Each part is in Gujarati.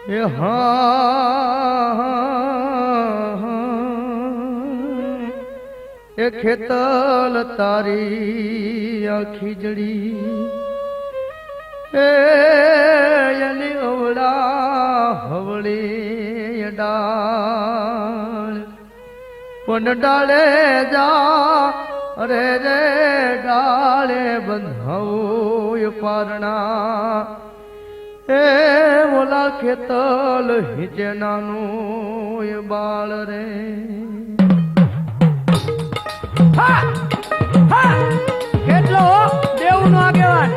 એ હા એ ખેતલ તારી આ ખીજડી એ એની અવળા હવળી ડાળ પણ ડાળે જા અરે રે ડાળે બંધાવું પારણા એ ઓલા ખેતલ હિજે નાનું એ બાળ રે કેટલો દેવ નો આગેવાન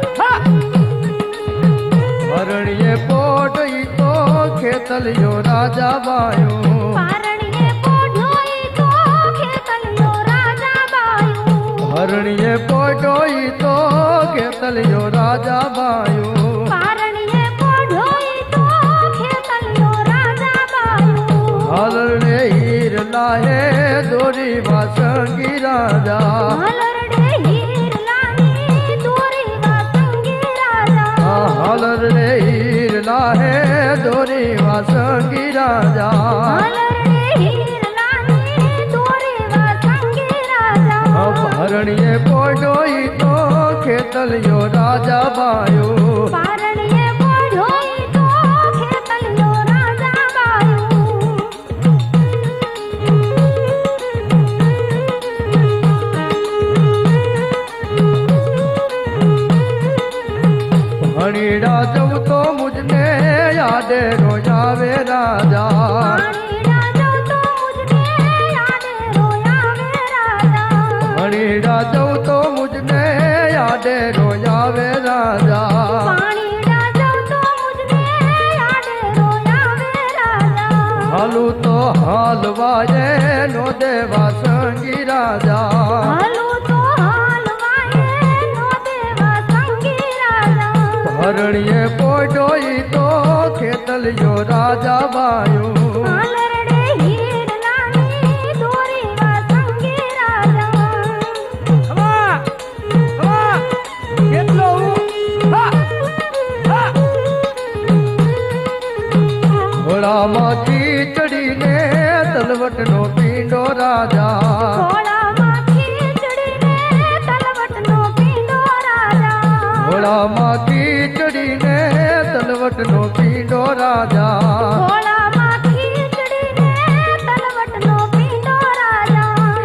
હરણીએ પોટ ઈ તો ખેતલિયો રાજા બાયો પારણીએ પોઢો ઈ તો ખેતલિયો રાજા બાયો હરણીએ પોટો ઈ તો ખેતલિયો રાજા બાયો પારણીએ પોઢો ઈ તો ખેતલિયો રાજા બાયો હરણે હીર લાહે દોરી વાસંગી રાજા હલરડે હીર લાની દોરી વાસંગી રાજા હલરણે હીર લાહે દોરી વાસંગી રાજા હલરડે હીર લાની દોરી વાસંગી રાજા હરણીએ પોટો ઈ તો ખેતલિયો રાજા બાયો પારણીએ પોઢો ઈ તો ખેતલિયો રાજા બાયો હણીડા જવું તો મુજને યાદે રોજ આવે રાજા હણીડા જવું તો મુજને યાદે રોજ આવે રાજા હાલું તો હાલવાયે નો દેવા સંગી રાજા હરણીએ પોટો ઈ તો ખેતલિયો રાજા બાયો કેટલો ઘોડામાંથી ચડીને તલવટનો પીંડો રાજા ઘોડામાંથી ચડીને તલવટનો પીંડો રાજા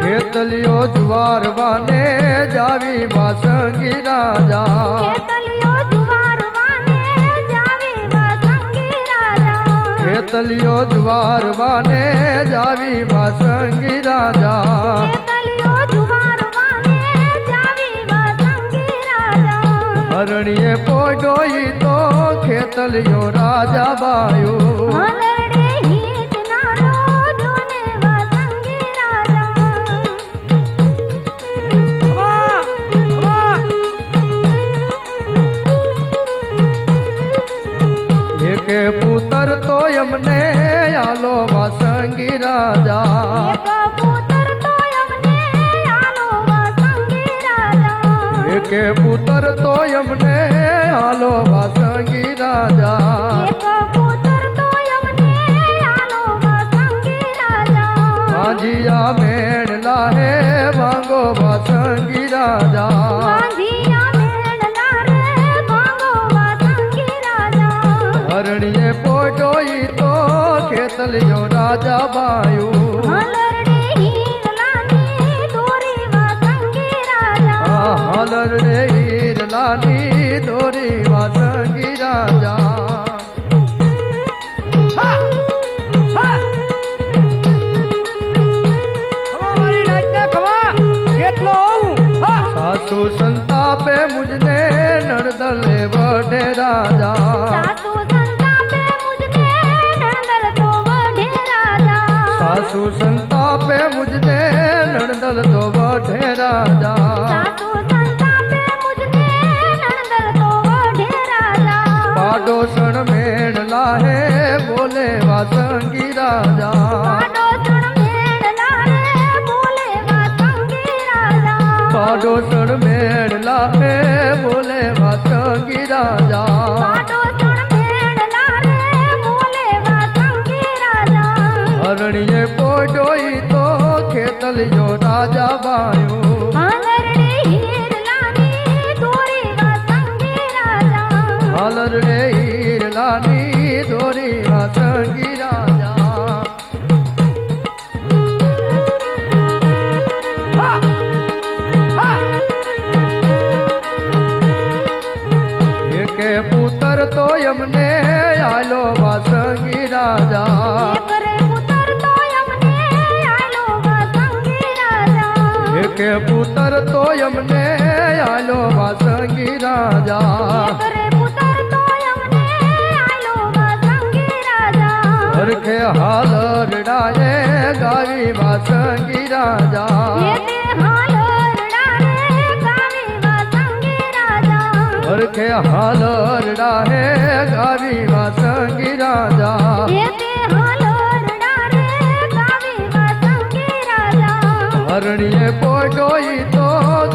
ખેતલિયો જુવાર વાને જાવી વાસંગી રાજા ખેતલિયો જુવાર વાને જાવી વાસંગી રાજા હરણીએ પોટો ઈ તો ખેતલિયો રાજા બાયો એકે પુત્ર તો એમને આલો વાસંગી રાજા એકે પુત્ર તો એમને આલો વાસંગી રાજા હાંજિયા મેણ લાહે ભાંગો વાસંગી રાજા હરણીએ પોટો ઈ તો ખેતલિયો રાજા બાયો હલર રે હીર લાની દોરી વાસંગી રાજા સાસુ સંતાપે મુજને નડદલે વઢે રાજા સાસુ સંતાપે મુજને નડદલ તો વઢે રાજા પાડોસણ મેણ લાહે બોલે વાસંગી રાજા પાડોસણ મેણ લાહે બોલે વાસંગી રાજા હાલર રે હીરલાની દોરી વાસંગી રાજા હા હા એકે પુત્ર તો એમને આલો વાસંગી રાજા કરે પુત્ર તો અમને આલો વાસંગી રાજા એકે પુત્ર તો એમને આલો વાસંગી રાજા કરે પુત્ર તો અમને આલો વાસંગી રાજા હરખે હાલ રડાએ ગાવી વાસંગી રાજા એ તે હાલ રડારે ગાવી વાસંગી રાજા હરખે હાલ રડાએ ગાવી વાસંગી રાજા એ તે હાલ રડારે ગાવી વાસંગી રાજા હરણીએ પોટોઈ તો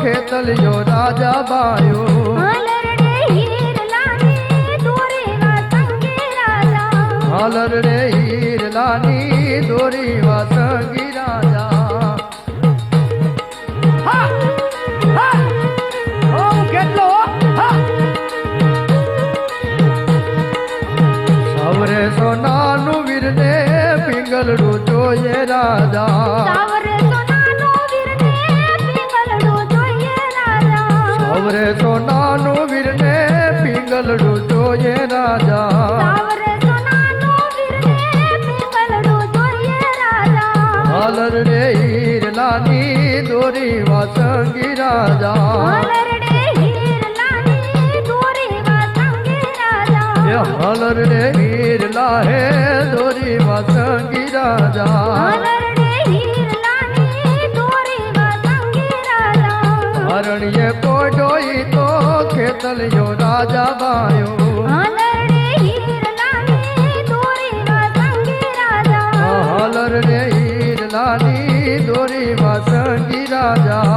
ખેતલિયો રાજા બાયો હાલરડે હીરલાની દોરી વાસંગી રાજા હાલર રે હીરલાની દોરી વાસંગી રાજા હા હા ઓમ કેટલો હા સવરે સોનાનું વીરને પિંગલડું જોઈએ રાજા સાવરે સોનાનો વીરને પિંગલડો જોઈએ રાજા સવરે સોનાનું વીરને પિંગલડું જોઈએ રાજા સાવરે સોનાનો વીરને પિંગલડો જોઈએ રાજા હાલર રે હીરલાની દોરી વાસંગી રાજા હાલરડે હીરલાની દોરી વાસંગી રાજા એ હાલર રે હીરલા હે દોરી વાસંગી રાજા હાલરડે હીરલાની દોરી વાસંગી રાજા હરણીએ પોટોઈ તો ખેતલિયો રાજા બાયો હાલરડે હીરલાની દોરી વાસંગી રાજા હાલર રે હીરલાની દોરી વાસંગી રાજા